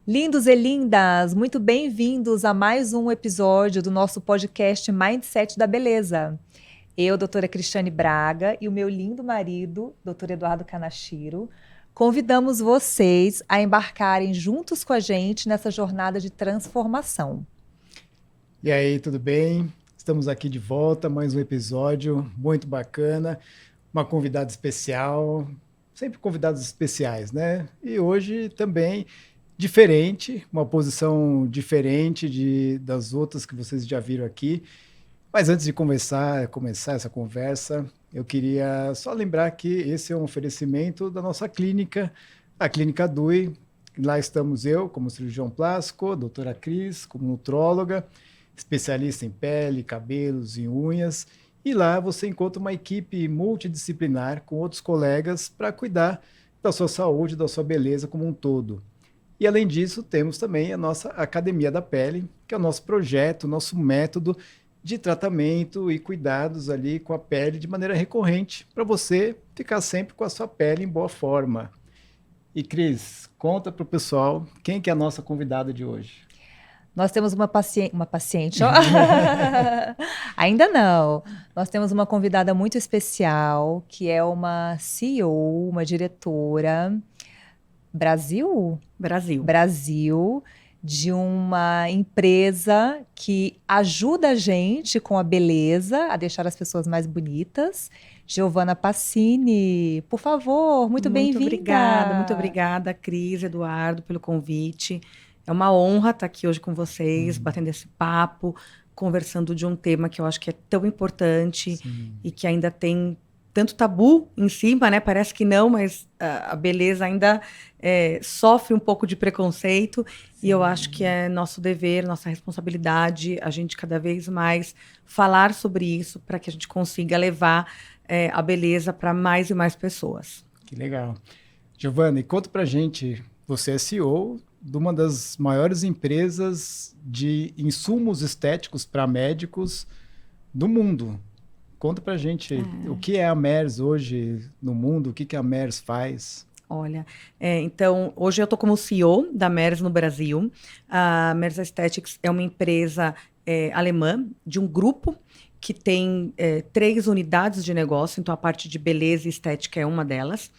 Lindos e lindas, muito bem-vindos a mais um episódio do nosso podcast Mindset da Beleza. Eu, doutora Cristiane Braga, e o meu lindo marido, doutor Eduardo Kanashiro, convidamos vocês a embarcarem juntos com a gente nessa jornada de transformação. E aí, tudo bem? Estamos aqui de volta, mais um episódio muito bacana, uma convidada especial, sempre convidados especiais, né? E hoje também diferente, uma posição diferente das outras que vocês já viram aqui. Mas antes de começar essa conversa, eu queria só lembrar que esse é um oferecimento da nossa clínica, a Clínica Dui. Lá estamos eu, como cirurgião plástico, a doutora Cris, como nutróloga, especialista em pele, cabelos e unhas. E lá você encontra uma equipe multidisciplinar com outros colegas para cuidar da sua saúde, da sua beleza como um todo. E além disso, temos também a nossa Academia da Pele, que é o nosso projeto, nosso método de tratamento e cuidados ali com a pele de maneira recorrente, para você ficar sempre com a sua pele em boa forma. E Cris, conta para o pessoal quem que é a nossa convidada de hoje. Nós temos uma paciente, ó. Ainda não. Nós temos uma convidada muito especial, que é uma CEO, uma diretora Brasil, de uma empresa que ajuda a gente com a beleza, a deixar as pessoas mais bonitas. Giovana Passini, por favor, muito bem-vinda. Muito obrigada, Cris, Eduardo, pelo convite. É uma honra estar aqui hoje com vocês, batendo esse papo, conversando de um tema que eu acho que é tão importante. Sim. E que ainda tem tanto tabu em cima, né? Parece que não, mas a beleza ainda sofre um pouco de preconceito. Sim. E eu acho que é nosso dever, nossa responsabilidade, a gente cada vez mais falar sobre isso para que a gente consiga levar a beleza para mais e mais pessoas. Que legal. Giovana, e conta pra gente, você é CEO de uma das maiores empresas de insumos estéticos para médicos do mundo. Conta pra gente o que é a Merz hoje no mundo, o que a Merz faz. Olha, então, hoje eu estou como CEO da Merz no Brasil. A Merz Aesthetics é uma empresa alemã de um grupo que tem 3 unidades de negócio, então a parte de beleza e estética é uma delas.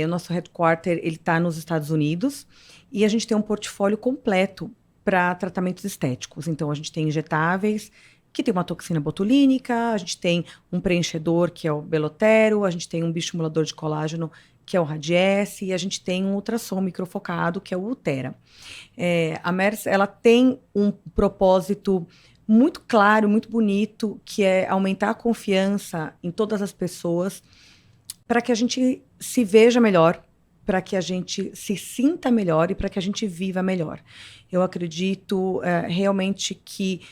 O nosso headquarter está nos Estados Unidos e a gente tem um portfólio completo para tratamentos estéticos. Então, a gente tem injetáveis, que tem uma toxina botulínica, a gente tem um preenchedor, que é o Belotero, a gente tem um bioestimulador de colágeno, que é o Radiesse, e a gente tem um ultrassom microfocado, que é o Ultera. A Merz, ela tem um propósito muito claro, muito bonito, que é aumentar a confiança em todas as pessoas, para que a gente se veja melhor, para que a gente se sinta melhor e para que a gente viva melhor. Eu acredito realmente que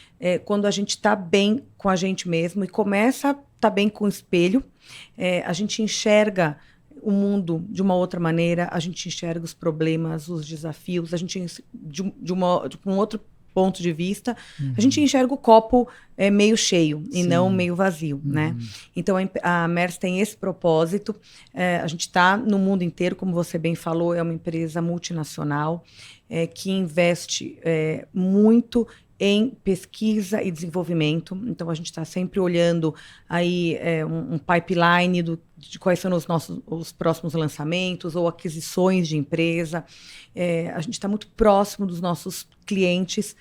quando a gente está bem com a gente mesmo e começa a estar bem com o espelho, a gente enxerga o mundo de uma outra maneira, a gente enxerga os problemas, os desafios, a gente de um outro ponto de vista, a gente enxerga o copo meio cheio e não meio vazio, né? Então, a Merz tem esse propósito. A gente está no mundo inteiro, como você bem falou, é uma empresa multinacional que investe muito em pesquisa e desenvolvimento. Então, a gente está sempre olhando aí um pipeline de quais são os próximos lançamentos ou aquisições de empresa. A gente está muito próximo dos nossos clientes,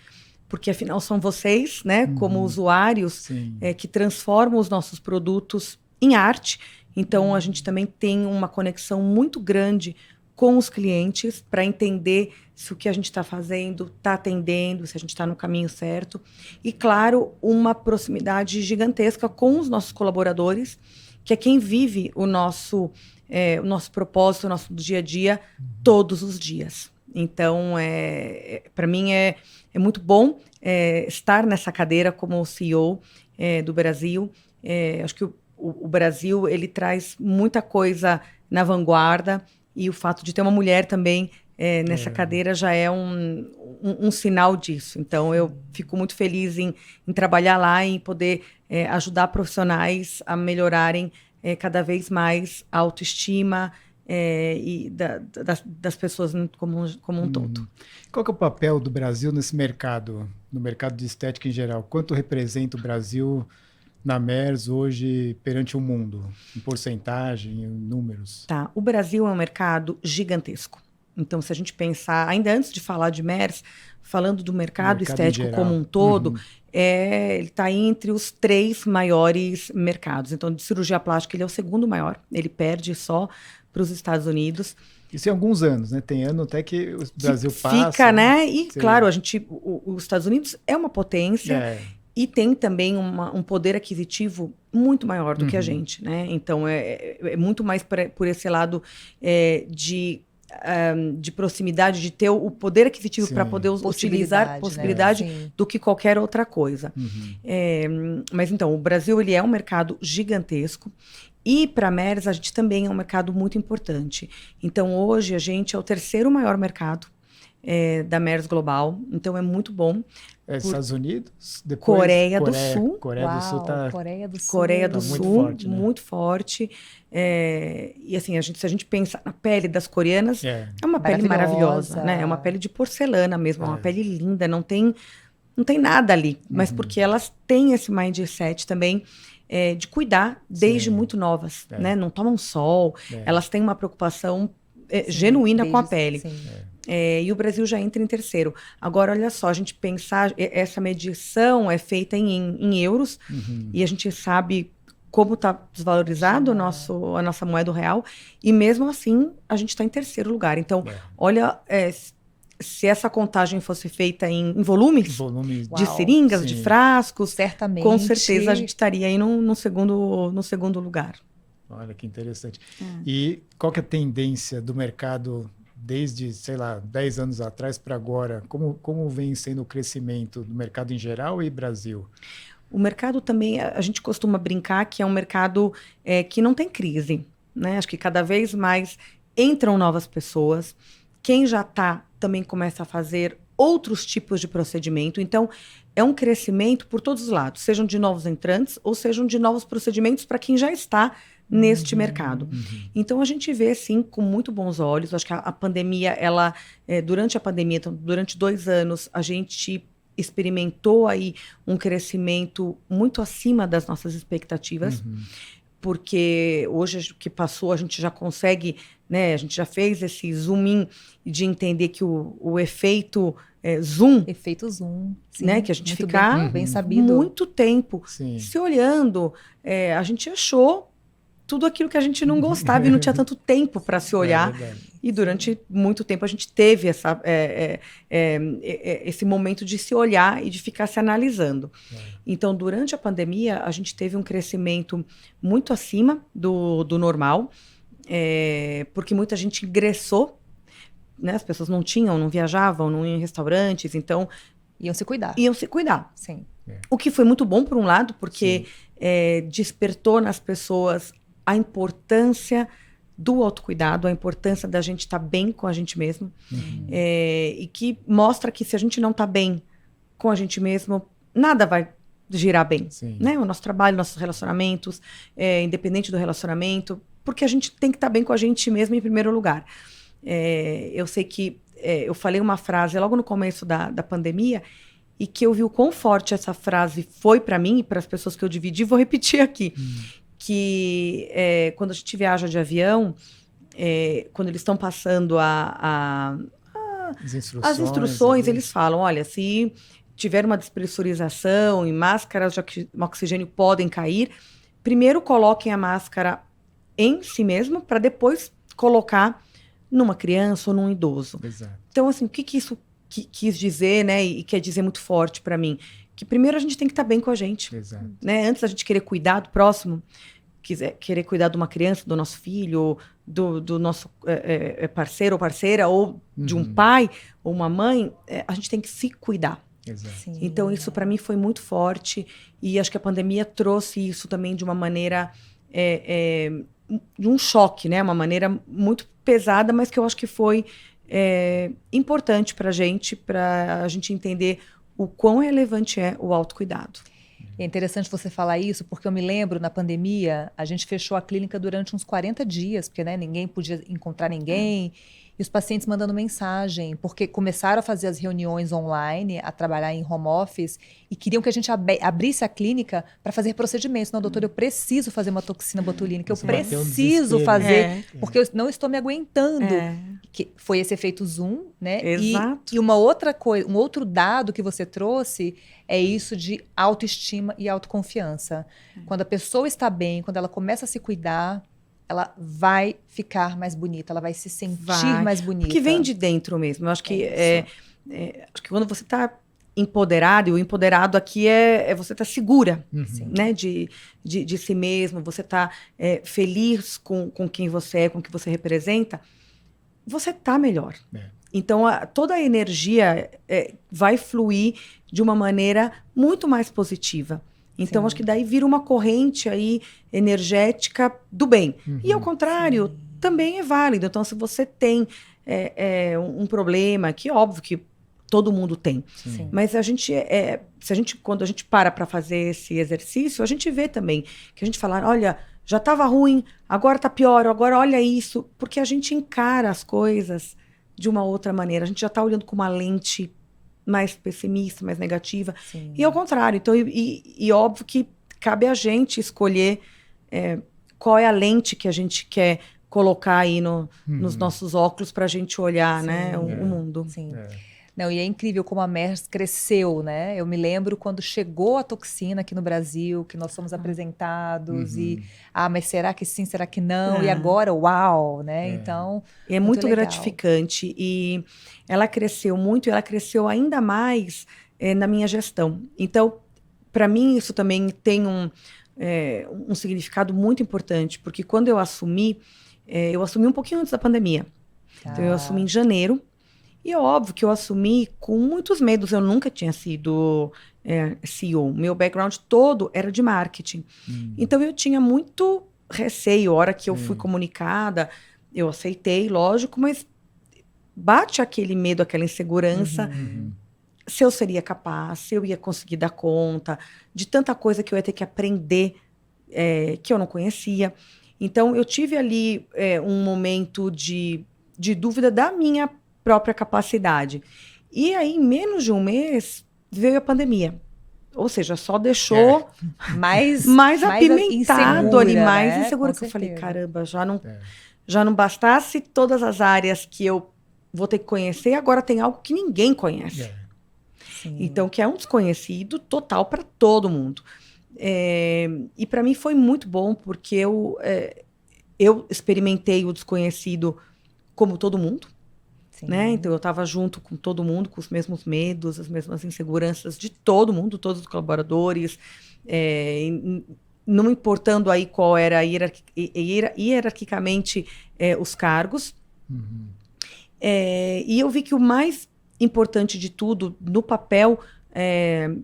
porque afinal são vocês, né, como usuários, que transformam os nossos produtos em arte. Então, a gente também tem uma conexão muito grande com os clientes para entender se o que a gente está fazendo está atendendo, se a gente está no caminho certo. E, claro, uma proximidade gigantesca com os nossos colaboradores, que é quem vive o nosso propósito, o nosso dia a dia, todos os dias. Então, para mim, é muito bom estar nessa cadeira como CEO do Brasil. Acho que o Brasil ele traz muita coisa na vanguarda, e o fato de ter uma mulher também nessa cadeira já é um sinal disso. Então, eu fico muito feliz em trabalhar lá e em poder ajudar profissionais a melhorarem cada vez mais a autoestima e das pessoas como um todo. Qual que é o papel do Brasil nesse mercado, no mercado de estética em geral? Quanto representa o Brasil na MERS hoje perante o mundo, em porcentagem, em números? Tá. O Brasil é um mercado gigantesco. Então, se a gente pensar, ainda antes de falar de MERS, falando do mercado estético como um todo, ele está entre os 3 maiores mercados. Então, de cirurgia plástica, ele é o segundo maior. Ele perde só para os Estados Unidos. Isso em alguns anos, né? Tem ano até que o Brasil passa. Fica, né? E, claro, os Estados Unidos é uma potência e tem também um poder aquisitivo muito maior do que a gente, né? Então, é muito mais por esse lado de proximidade, de ter o poder aquisitivo para poder utilizar possibilidade, né? Do que qualquer outra coisa. Mas, então, o Brasil ele é um mercado gigantesco. E para a MERS, a gente também é um mercado muito importante. Então, hoje, a gente é o 3º maior mercado da MERS global. Então, é muito bom. Estados Unidos? Depois, Coreia do Sul. Coreia do Sul tá... Coreia do Sul, muito forte. Né? Muito forte. E assim, se a gente pensa na pele das coreanas, é uma pele maravilhosa, né? É uma pele de porcelana mesmo, é uma pele linda, não tem nada ali. Mas porque elas têm esse mindset também de cuidar desde muito novas, né? Não tomam sol, elas têm uma preocupação genuína com a pele. E o Brasil já entra em 3º. Agora, olha só, a gente pensar, essa medição é feita em euros, e a gente sabe como está desvalorizado a nossa moeda real, e mesmo assim, a gente está em 3º lugar. Então, olha, se essa contagem fosse feita em volumes de seringas, de frascos, certamente, com certeza a gente estaria aí no segundo lugar. Olha que interessante. E qual que é a tendência do mercado desde, sei lá, 10 anos atrás para agora? Como vem sendo o crescimento do mercado em geral e Brasil? O mercado também, a gente costuma brincar que é um mercado que não tem crise, né? Acho que cada vez mais entram novas pessoas. Quem já está também começa a fazer outros tipos de procedimento. Então, é um crescimento por todos os lados, sejam de novos entrantes ou sejam de novos procedimentos para quem já está neste mercado. Então, a gente vê, sim, com muito bons olhos. Acho que a pandemia, durante a pandemia, então, durante 2 anos, a gente experimentou aí um crescimento muito acima das nossas expectativas, porque hoje que passou, a gente já consegue, né, a gente já fez esse zoom in de entender que o efeito zoom. Efeito zoom. Sim, né, que a gente fica bem sabido. Muito tempo se olhando. A gente achou tudo aquilo que a gente não gostava e não tinha tanto tempo para se olhar. E durante muito tempo a gente teve esse momento de se olhar e de ficar se analisando. Então, durante a pandemia, a gente teve um crescimento muito acima do normal, porque muita gente ingressou, né? As pessoas não viajavam, não iam em restaurantes, então... Iam se cuidar. Sim. O que foi muito bom, por um lado, porque despertou nas pessoas a importância do autocuidado, a importância da gente estar bem com a gente mesmo, e que mostra que se a gente não está bem com a gente mesmo, nada vai girar bem. Né? O nosso trabalho, nossos relacionamentos, independente do relacionamento, porque a gente tem que estar bem com a gente mesmo em primeiro lugar. Eu sei que eu falei uma frase logo no começo da pandemia, e que eu vi o quão forte essa frase foi para mim e para as pessoas que eu dividi, vou repetir aqui. Que quando a gente viaja de avião, quando eles estão passando as instruções, eles falam, olha, se tiver uma despressurização e máscaras de oxigênio podem cair, primeiro coloquem a máscara em si mesmo, para depois colocar numa criança ou num idoso. Exato. Então, assim, o que isso quis dizer, né, e quer dizer muito forte para mim? Que primeiro a gente tem que estar bem com a gente. Exato. Né? Antes da gente querer cuidar do próximo, querer cuidar de uma criança, do nosso filho, do nosso parceiro ou parceira, ou de um pai ou uma mãe, a gente tem que se cuidar. Exato. Então, isso para mim foi muito forte, e acho que a pandemia trouxe isso também de uma maneira, de um choque, né? Uma maneira muito pesada, mas que eu acho que foi importante para a gente entender o quão relevante é o autocuidado. É interessante você falar isso, porque eu me lembro, na pandemia, a gente fechou a clínica durante uns 40 dias, porque né, ninguém podia encontrar ninguém, e os pacientes mandando mensagem, porque começaram a fazer as reuniões online, a trabalhar em home office, e queriam que a gente abrisse a clínica para fazer procedimentos. Não, doutor, eu preciso fazer uma toxina botulínica, eu Você bateu um preciso desespero. fazer, porque eu não estou me aguentando. É. Que foi esse efeito Zoom, né? Exato. E uma outra coisa, um outro dado que você trouxe é isso de autoestima e autoconfiança. Quando a pessoa está bem, quando ela começa a se cuidar, ela vai ficar mais bonita, ela vai se sentir Vai. mais bonita. Porque vem de dentro mesmo. Eu acho que, É acho que quando você está empoderado, e o empoderado aqui é você tá segura, Sim. né, de si mesmo, você tá feliz com quem você é, com o que você representa, você tá melhor. É. Então, toda a energia vai fluir de uma maneira muito mais positiva. Então, Sim. acho que daí vira uma corrente aí energética do bem. E ao contrário, Sim. também é válido. Então, se você tem um problema, que óbvio que todo mundo tem, Sim. mas quando a gente para fazer esse exercício, a gente vê também que a gente fala, olha, já estava ruim, agora está pior, agora olha isso, porque a gente encara as coisas de uma outra maneira. A gente já está olhando com uma lente mais pessimista, mais negativa. Sim. E ao contrário. Então, e óbvio que cabe a gente escolher qual é a lente que a gente quer colocar aí nos nossos óculos para a gente olhar, Sim. né, o mundo. Sim. É. Não, e é incrível como a MERS cresceu, né? Eu me lembro quando chegou a toxina aqui no Brasil, que nós fomos apresentados mas será que sim, será que não? E agora, uau, né? Então, E é muito legal. gratificante. E ela cresceu muito, e ela cresceu ainda mais na minha gestão. Então, para mim, isso também tem um significado muito importante, porque quando eu assumi um pouquinho antes da pandemia. Então, eu assumi em janeiro. E é óbvio que eu assumi com muitos medos. Eu nunca tinha sido CEO. Meu background todo era de marketing. Então, eu tinha muito receio. A hora que eu fui comunicada, eu aceitei, lógico, mas bate aquele medo, aquela insegurança. Se eu seria capaz, se eu ia conseguir dar conta de tanta coisa que eu ia ter que aprender que eu não conhecia. Então, eu tive ali um momento de dúvida da minha própria capacidade. E aí, em menos de um mês, veio a pandemia. Ou seja, só deixou mais apimentado ali, mais inseguro. Que eu falei, caramba, já não bastasse todas as áreas que eu vou ter que conhecer, agora tem algo que ninguém conhece. Então, que é um desconhecido total para todo mundo. E para mim foi muito bom, porque eu experimentei o desconhecido como todo mundo. Né? Então, eu estava junto com todo mundo, com os mesmos medos, as mesmas inseguranças de todo mundo, todos os colaboradores, não importando aí qual era hierarquicamente os cargos. E eu vi que o mais importante de tudo, no papel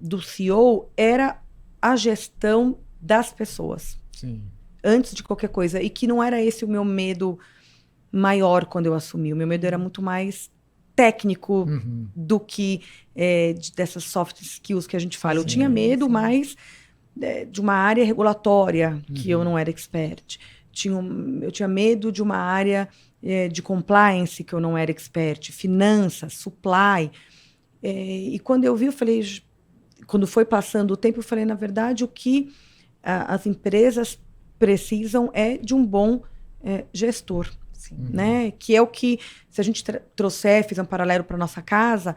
do CEO, era a gestão das pessoas. Sim. Antes de qualquer coisa. E que não era esse o meu medo maior quando eu assumi. O meu medo era muito mais técnico do que dessas soft skills que a gente fala. Eu tinha medo mais de uma área regulatória, que eu não era expert. Eu tinha medo de uma área de compliance, que eu não era expert. Finanças, supply. E quando eu vi, eu falei... Quando foi passando o tempo, eu falei, na verdade, o que as empresas precisam é de um bom gestor. Né? Que é o que, se a gente fizer um paralelo para nossa casa,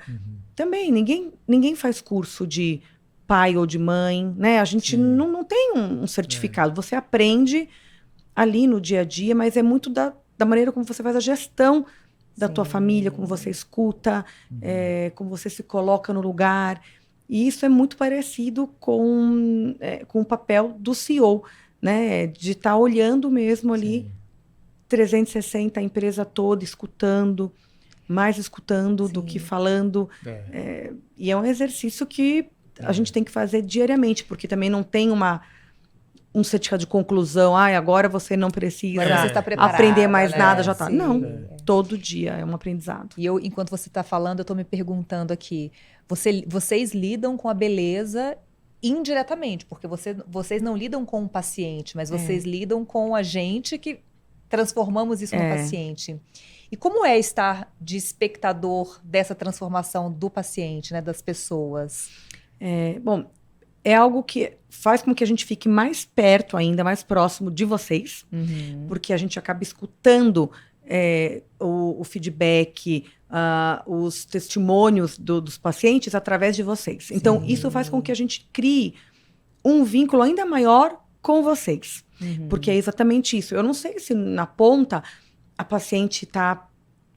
também ninguém faz curso de pai ou de mãe, né? A gente não tem um certificado. Você aprende ali no dia a dia, mas é muito da maneira como você faz a gestão da tua família, como você escuta, como você se coloca no lugar. E isso é muito parecido com o papel do CEO, né? De estar olhando mesmo ali 360, a empresa toda, escutando, mais escutando do que falando. E é um exercício que a gente tem que fazer diariamente, porque também não tem um certificado de conclusão. Agora você não precisa aprender mais nada, já está. Não, todo dia é um aprendizado. E enquanto você está falando, eu estou me perguntando aqui, vocês lidam com a beleza indiretamente, porque vocês não lidam com o paciente, mas vocês lidam com a gente que transformamos isso no paciente. E como é estar de espectador dessa transformação do paciente, né, das pessoas? Bom, é algo que faz com que a gente fique mais perto ainda, mais próximo de vocês, porque a gente acaba escutando o feedback, os testemunhos dos pacientes através de vocês. Então, isso faz com que a gente crie um vínculo ainda maior com vocês. Porque é exatamente isso. Eu não sei se na ponta a paciente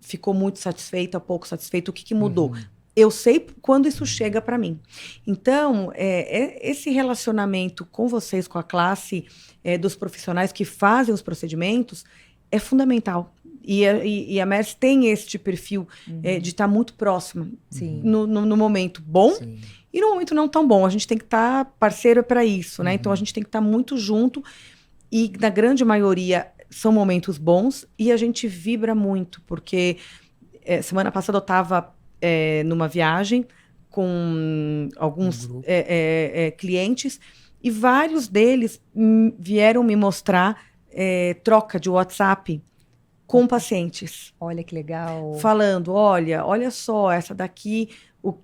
ficou muito satisfeita, pouco satisfeita, o que mudou. Eu sei quando isso chega para mim. Então, esse relacionamento com vocês, com a classe dos profissionais que fazem os procedimentos, é fundamental. E a Merz tem este perfil de estar muito próxima no momento bom e no momento não tão bom. A gente tem que estar parceiro para isso, né? Então, a gente tem que estar muito junto e, na grande maioria, são momentos bons e a gente vibra muito, porque semana passada eu estava numa viagem com alguns clientes e vários deles vieram me mostrar troca de WhatsApp com pacientes. Olha que legal. Falando, olha só, essa daqui,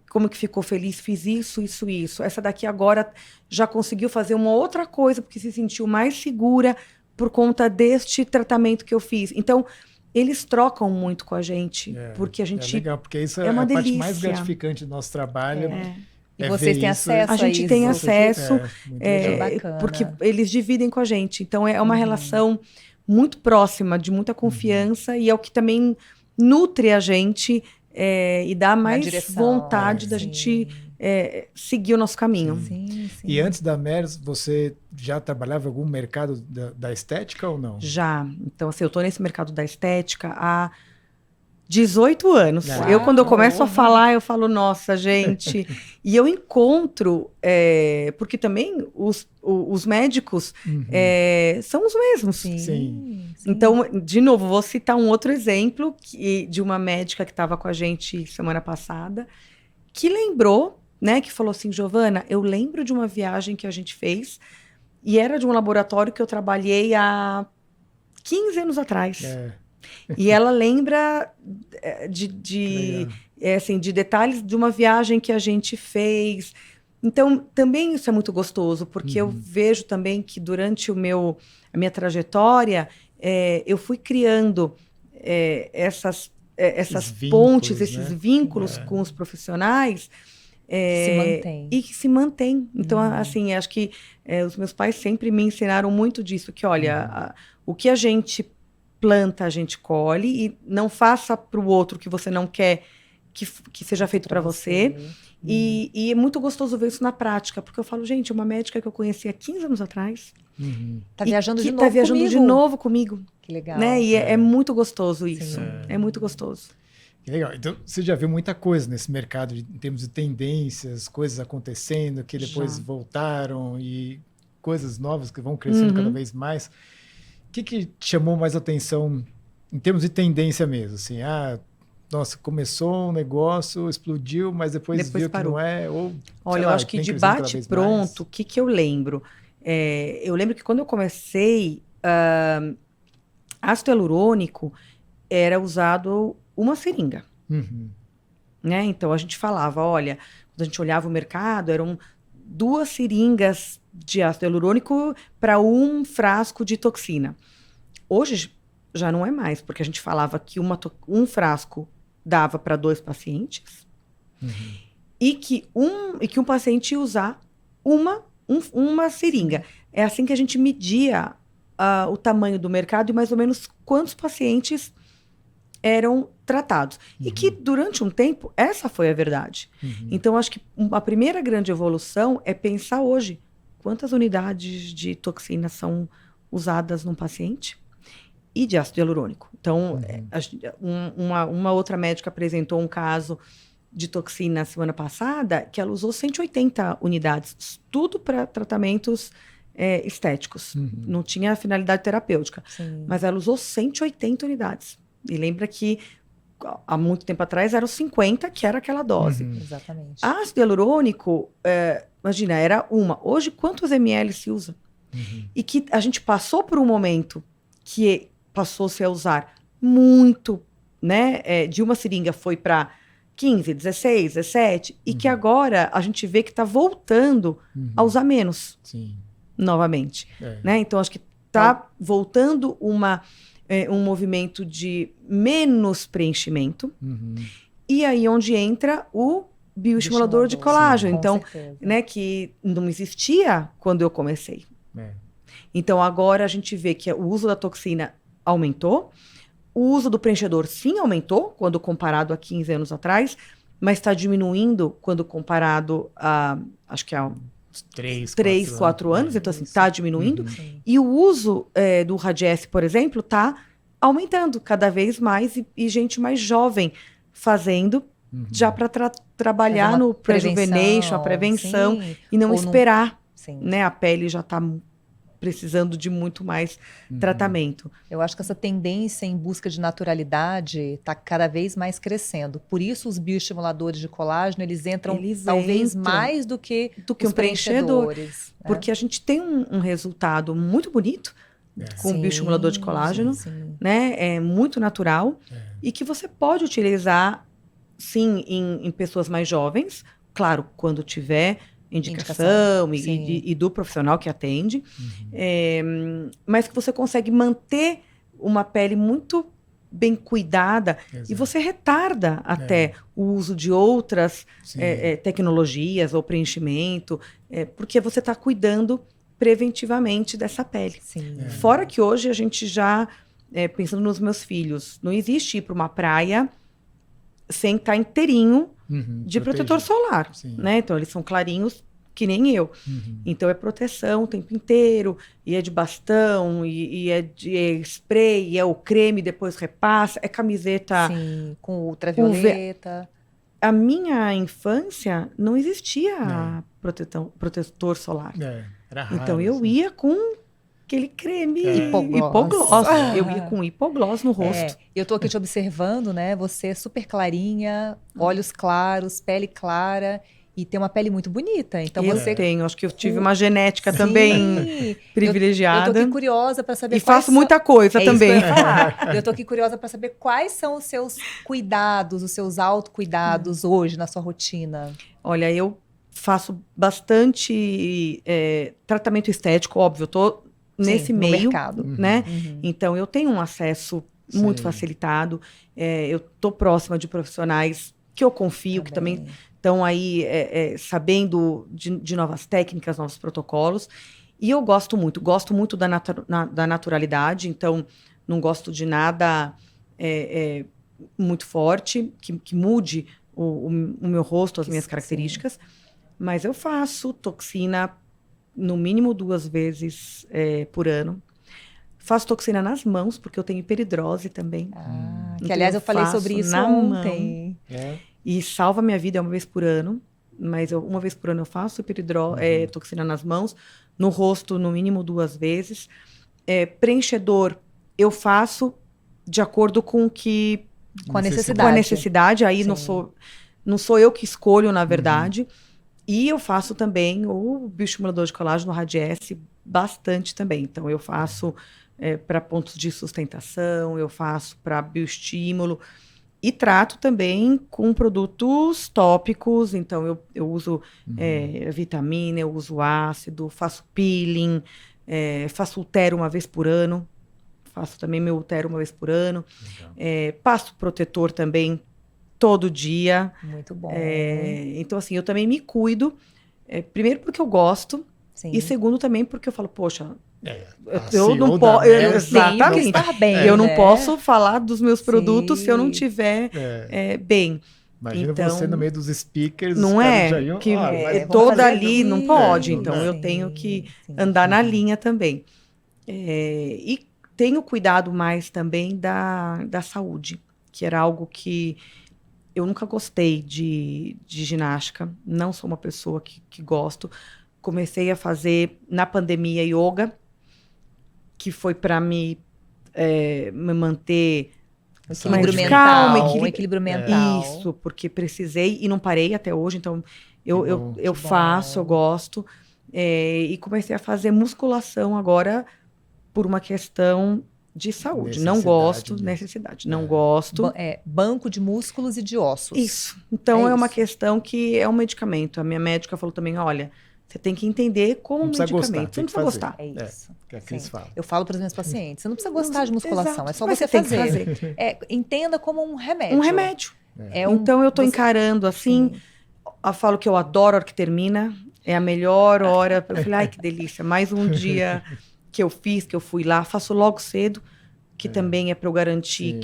como que ficou feliz, fiz isso, isso, isso. Essa daqui agora já conseguiu fazer uma outra coisa, porque se sentiu mais segura por conta deste tratamento que eu fiz. Então, eles trocam muito com a gente, porque a gente... É legal, porque isso uma a delícia. Parte mais gratificante do nosso trabalho. E vocês têm acesso a gente isso. tem acesso, bacana. porque eles dividem com a gente. Então, é uma relação muito próxima, de muita confiança, e é o que também nutre a gente e dá mais vontade da gente seguir o nosso caminho. Sim. E antes da Merz, você já trabalhava em algum mercado da estética ou não? Já. Então, assim, eu estou nesse mercado da estética há 18 anos. Uau. Quando eu começo a falar, eu falo, nossa, gente. E eu encontro, porque também os médicos são os mesmos. Sim. Então, de novo, vou citar um outro exemplo de uma médica que estava com a gente semana passada, que lembrou, né, que falou assim, Giovana, eu lembro de uma viagem que a gente fez e era de um laboratório que eu trabalhei há 15 anos atrás. E ela lembra de detalhes de uma viagem que a gente fez. Então, também isso é muito gostoso, porque eu vejo também que durante a minha trajetória, eu fui criando essas pontes, vínculos, esses né? vínculos com os profissionais. E que se mantém. Então, assim, acho que os meus pais sempre me ensinaram muito disso, que, olha, o que a gente planta, a gente colhe, e não faça para o outro que você não quer que seja feito para você. E é muito gostoso ver isso na prática, porque eu falo, gente, uma médica que eu conheci há 15 anos atrás, Tá viajando de novo tá viajando de novo comigo. Que legal. Né? E é muito gostoso isso. É muito gostoso. Que legal. Então, você já viu muita coisa nesse mercado, em termos de tendências, coisas acontecendo, que depois voltaram, e coisas novas que vão crescendo cada vez mais. O que te chamou mais atenção em termos de tendência mesmo? Assim, nossa, começou um negócio, explodiu, mas depois viu parou. Que não é? Ou, olha, eu acho que de bate-pronto, o que eu lembro? Eu lembro que quando eu comecei, ácido hialurônico era usado uma seringa. Né? Então, a gente falava, olha, quando a gente olhava o mercado, eram 2 seringas de ácido hialurônico para um frasco de toxina. Hoje já não é mais, porque a gente falava que um frasco dava para 2 pacientes e que um paciente ia usar uma seringa. É assim que a gente media o tamanho do mercado e mais ou menos quantos pacientes eram tratados. E que, durante um tempo, essa foi a verdade. Então, acho que a primeira grande evolução é pensar hoje quantas unidades de toxina são usadas num paciente e de ácido hialurônico. Então, uma outra médica apresentou um caso de toxina semana passada que ela usou 180 unidades, tudo para tratamentos estéticos. Não tinha finalidade terapêutica. Mas ela usou 180 unidades. E lembra que há muito tempo atrás, eram 50, que era aquela dose. Exatamente. Ácido hialurônico, imagina, era uma. Hoje, quantos ml se usa? E que a gente passou por um momento que passou-se a usar muito, né? De uma seringa foi para 15, 16, 17, e que agora a gente vê que está voltando a usar menos. Sim. Novamente. Né? Então, acho que está voltando um movimento de menos preenchimento. E aí onde entra o bioestimulador de colágeno. Sim, então, né, que não existia quando eu comecei. Então, agora a gente vê que o uso da toxina aumentou. O uso do preenchedor, sim, aumentou quando comparado a 15 anos atrás, mas está diminuindo quando comparado a, acho que há 3, 4 anos. Então, assim, está diminuindo. E o uso do Radiesse, por exemplo, está aumentando cada vez mais e gente mais jovem fazendo já para trabalhar no prejuvenation, a prevenção, e não esperar, né? A pele já está precisando de muito mais tratamento. Eu acho que essa tendência em busca de naturalidade está cada vez mais crescendo. Por isso os bioestimuladores de colágeno, eles entram talvez mais do que os preenchedores. Porque a gente tem um resultado muito bonito com o bioestimulador de colágeno, né? É muito natural e que você pode utilizar, sim, em pessoas mais jovens, claro, quando tiver indicação e do profissional que atende, mas que você consegue manter uma pele muito bem cuidada. E você retarda até o uso de outras tecnologias ou preenchimento, porque você está cuidando preventivamente dessa pele. Fora que hoje a gente já, pensando nos meus filhos, não existe ir para uma praia sem estar inteirinho de protetor solar, né? Então, eles são clarinhos que nem eu. Então, é proteção o tempo inteiro, e é de bastão, e é de spray, e é o creme, depois repassa, é camiseta... Sim, com ultravioleta. A minha infância não existia protetor solar. Era raro, então, eu ia com aquele creme hipoglós. Eu ia com hipoglós no rosto. Eu tô aqui te observando, né? Você é super clarinha, olhos claros, pele clara e tem uma pele muito bonita. Então você tenho, acho que eu tive uma genética também privilegiada. Eu tô aqui curiosa para saber faço muita coisa também. Isso que eu ia falar. Eu tô aqui curiosa para saber quais são os seus cuidados, os seus autocuidados hoje na sua rotina. Olha, eu faço bastante tratamento estético, óbvio, eu tô nesse meio, mercado, né? Então, eu tenho um acesso muito facilitado. Eu tô próxima de profissionais que eu confio, que também estão aí sabendo de novas técnicas, novos protocolos. E eu gosto muito da naturalidade. Então, não gosto de nada muito forte, que mude o meu rosto, as minhas características. Mas eu faço toxina no mínimo 2 vezes por ano. Faço toxina nas mãos, porque eu tenho hiperidrose também. Então, que, aliás, eu falei sobre isso ontem. E salva minha vida 1 vez por ano. Mas 1 vez por ano eu faço toxina nas mãos. No rosto, no mínimo 2 vezes. Preenchedor, eu faço de acordo com que... Com a necessidade. Com a necessidade. Aí não sou eu que escolho, na verdade. E eu faço também o bioestimulador de colágeno, o Radiesse, bastante também. Então, eu faço para pontos de sustentação, eu faço para bioestímulo. E trato também com produtos tópicos. Então, eu uso vitamina, eu uso ácido, faço peeling, faço Ultera 1 vez por ano. Faço também meu Ultera 1 vez por ano. Passo protetor também todo dia. Muito bom. Então, assim, eu também me cuido. Primeiro porque eu gosto. E segundo também porque eu falo, poxa... eu não posso... Exatamente. Eu não posso falar dos meus produtos se eu não tiver bem. Imagina você no meio dos speakers. Não que toda ali não pode. Então, eu tenho que andar na linha também. E tenho cuidado mais também da saúde, que era algo que eu nunca gostei de ginástica. Não sou uma pessoa que gosto. Comecei a fazer, na pandemia, yoga, que foi para me manter Equilíbrio Saúde calma, mental, equilíbrio- equilíbrio mental. Isso, porque precisei e não parei até hoje, então eu, Que eu, bom. eu Que faço, eu bom. gosto. E comecei a fazer musculação agora por uma questão de saúde. Não Necessidade gosto, mesmo. necessidade, não É. gosto. Banco de músculos e de ossos. Isso. Então É é uma isso. questão que é um medicamento. A minha médica falou também, olha, você tem que entender como Não um precisa medicamento. gostar, Você não tem precisa que fazer. gostar. É isso. Que é a Cris Sim. fala. Eu falo para os meus pacientes, você não precisa gostar de musculação, Exato, é só mas você tem que fazer. Entenda como um remédio. Um remédio. É um- Então eu tô você- encarando assim, Sim. eu falo que eu adoro a hora que termina, é a melhor hora. Eu falei, ai, que delícia, mais um dia que eu fiz, que eu fui lá, faço logo cedo, que também é para eu garantir Sim.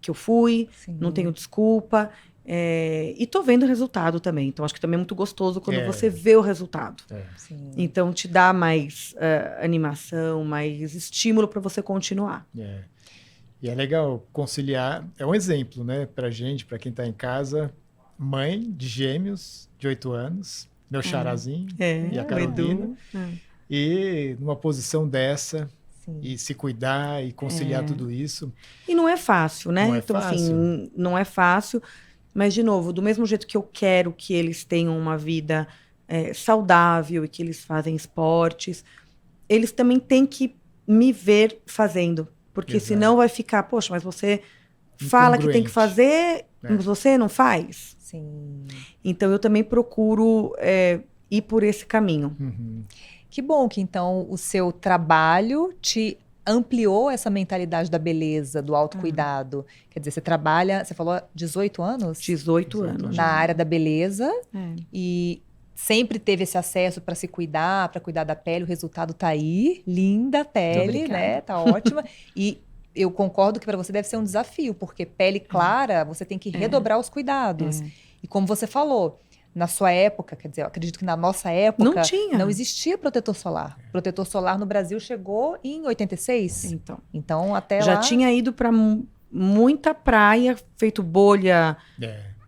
que eu fui, Sim. não tenho desculpa. E tô vendo o resultado também. Então, acho que também é muito gostoso quando você vê o resultado. Sim. Então, te dá mais animação, mais estímulo para você continuar. E é legal conciliar, é um exemplo, né, pra gente, pra quem tá em casa, mãe de gêmeos de 8 anos, meu xarazinho e a o Carolina, Edu. e numa posição dessa, Sim. e se cuidar e conciliar tudo isso. E não é fácil, né? Não é Então, fácil. assim, não é fácil. Mas, de novo, do mesmo jeito que eu quero que eles tenham uma vida saudável e que eles fazem esportes, eles também têm que me ver fazendo. Porque Exato. senão vai ficar, poxa, mas você fala que tem que Incongruente. fazer, mas você não faz. Sim. Então, eu também procuro ir por esse caminho. Uhum. Que bom que então o seu trabalho te ampliou essa mentalidade da beleza, do autocuidado. Quer dizer, você trabalha, você falou 18 anos? 18 anos. Na área da beleza É. e sempre teve esse acesso para se cuidar, para cuidar da pele. O resultado tá aí, linda pele, Obrigada. né? Tá ótima. E eu concordo que para você deve ser um desafio, porque pele clara, você tem que redobrar os cuidados. E como você falou, na sua época, quer dizer, eu acredito que na nossa época Não tinha. não existia protetor solar. Protetor solar no Brasil chegou em 86. Então, Então até já lá tinha ido para muita praia, feito bolha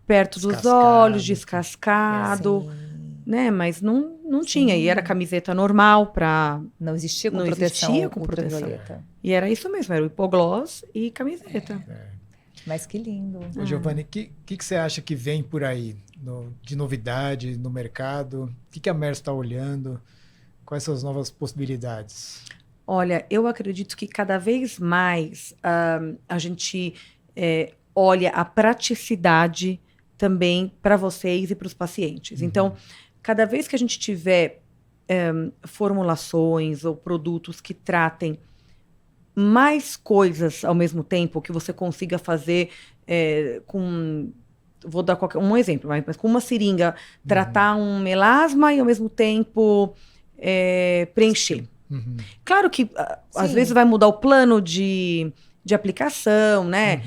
perto dos Descascado. olhos, descascado, Sim, né? Mas não Sim. tinha. E era camiseta normal para. não existia com Não proteção existia com proteção. ultravioleta. E era isso mesmo, era o hipogloss e camiseta. Mas que lindo. Ô, Giovanni, o que você acha que vem por aí de novidade no mercado? O que a Merz está olhando? Quais são as novas possibilidades? Olha, eu acredito que cada vez mais a gente olha a praticidade também para vocês e para os pacientes. Então, cada vez que a gente tiver formulações ou produtos que tratem mais coisas ao mesmo tempo, que você consiga fazer com... Vou dar um exemplo, mas com uma seringa, tratar um melasma e ao mesmo tempo preencher. Uhum. Claro que às Sim. vezes vai mudar o plano de aplicação, né?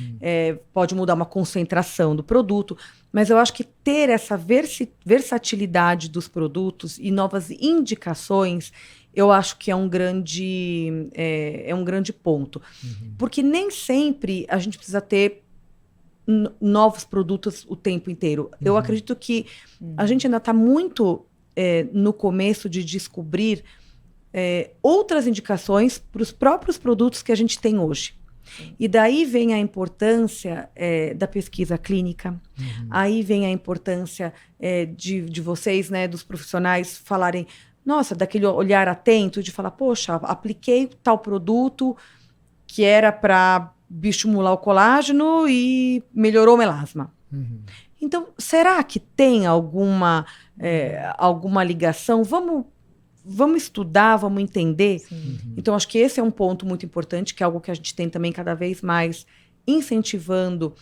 Pode mudar uma concentração do produto, mas eu acho que ter essa versatilidade dos produtos e novas indicações, eu acho que é um grande ponto. Porque nem sempre a gente precisa ter novos produtos o tempo inteiro. Eu acredito que a gente ainda está muito no começo de descobrir outras indicações para os próprios produtos que a gente tem hoje. E daí vem a importância da pesquisa clínica, aí vem a importância de vocês, né, dos profissionais falarem, nossa, daquele olhar atento de falar, poxa, apliquei tal produto que era para estimular o colágeno e melhorou o melasma. Então, será que tem alguma ligação? Vamos estudar, vamos entender. Então, acho que esse é um ponto muito importante, que é algo que a gente tem também cada vez mais incentivando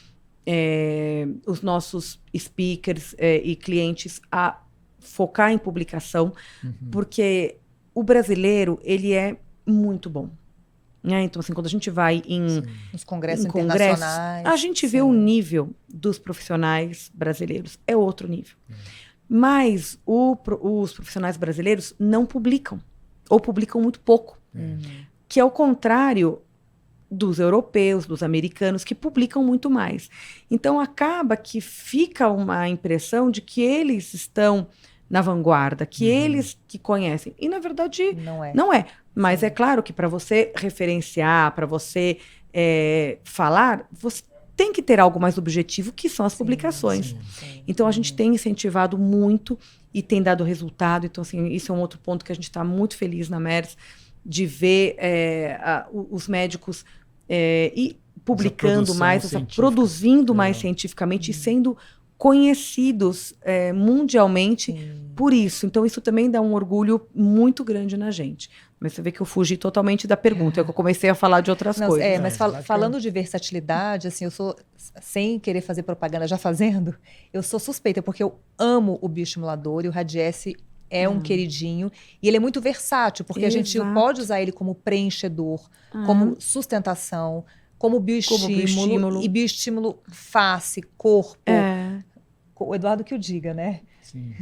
os nossos speakers e clientes a focar em publicação, porque o brasileiro, ele é muito bom. Né? Então, assim, quando a gente vai Nos congressos em internacionais. a gente vê o nível dos profissionais brasileiros. É outro nível. Mas os profissionais brasileiros não publicam, ou publicam muito pouco, que é o contrário dos europeus, dos americanos, que publicam muito mais. Então, acaba que fica uma impressão de que eles estão na vanguarda, que eles que conhecem. E, na verdade, Não é. não é. Mas é claro que para você referenciar, para você falar, você tem que ter algo mais objetivo, que são as publicações. Sim. Então, a gente tem incentivado muito e tem dado resultado. Então, assim, isso é um outro ponto que a gente está muito feliz na MERS, de ver os médicos publicando mais, produzindo mais cientificamente e sendo conhecidos mundialmente por isso. Então, isso também dá um orgulho muito grande na gente. Mas você vê que eu fugi totalmente da pergunta, que eu comecei a falar de outras coisas. Mas falando de versatilidade, assim, eu sou, sem querer fazer propaganda, já fazendo, eu sou suspeita, porque eu amo o bioestimulador e o Radiesse é um queridinho. E ele é muito versátil, porque a gente pode usar ele como preenchedor, como sustentação, como bioestímulo, e bioestímulo face, corpo. O Eduardo que o diga, né? Sim.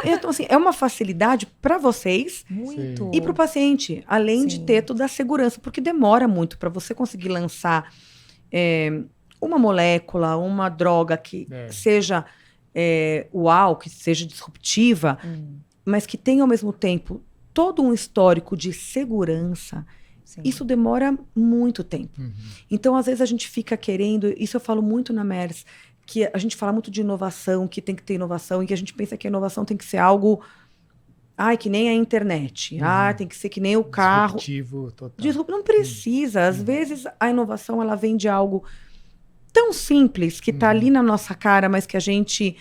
Então, assim, é uma facilidade para vocês muito. E para o paciente, além de ter toda a segurança, porque demora muito para você conseguir lançar uma molécula, uma droga que seja uau, que seja disruptiva, mas que tenha ao mesmo tempo todo um histórico de segurança. Isso demora muito tempo. Então, às vezes, a gente fica querendo, isso eu falo muito na MERS, que a gente fala muito de inovação, que tem que ter inovação, e que a gente pensa que a inovação tem que ser algo, que nem a internet, tem que ser que nem o carro. Disruptivo total. Não precisa. Às vezes, a inovação, ela vem de algo tão simples, que está ali na nossa cara, mas que a gente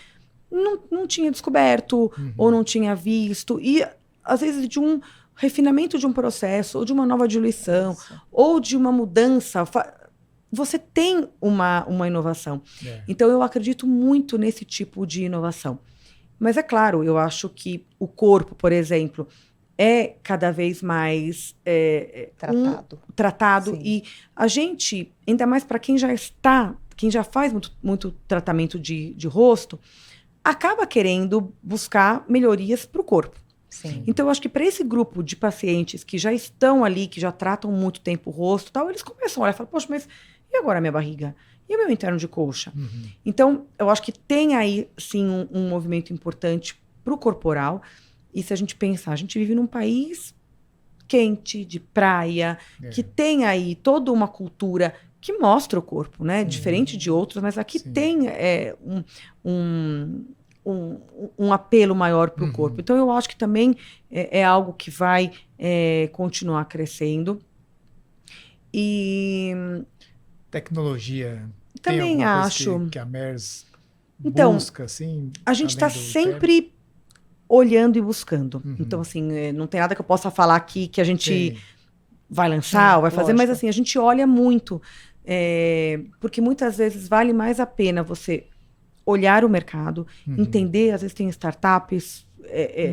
não tinha descoberto, ou não tinha visto, e às vezes de um refinamento de um processo, ou de uma nova diluição, ou de uma mudança, você tem uma inovação. Então, eu acredito muito nesse tipo de inovação. Mas, é claro, eu acho que o corpo, por exemplo, é cada vez mais tratado. E a gente, ainda mais para quem já faz muito tratamento de rosto, acaba querendo buscar melhorias para o corpo. Então, eu acho que para esse grupo de pacientes que já estão ali, que já tratam muito tempo o rosto e tal, eles começam a olhar e falam, poxa, mas e agora a minha barriga? E o meu interno de coxa? Então, eu acho que tem aí, sim, um movimento importante para o corporal. E se a gente pensar, a gente vive num país quente, de praia, que tem aí toda uma cultura que mostra o corpo, né? Diferente de outros, mas aqui tem um apelo maior para o corpo. Então, eu acho que também é algo que vai continuar crescendo. E tecnologia. Também acho que a MERS busca, assim. A gente está sempre olhando e buscando. Então, assim, não tem nada que eu possa falar aqui que a gente vai lançar ou vai fazer, mas assim, a gente olha muito. Porque muitas vezes vale mais a pena você olhar o mercado, entender, às vezes tem startups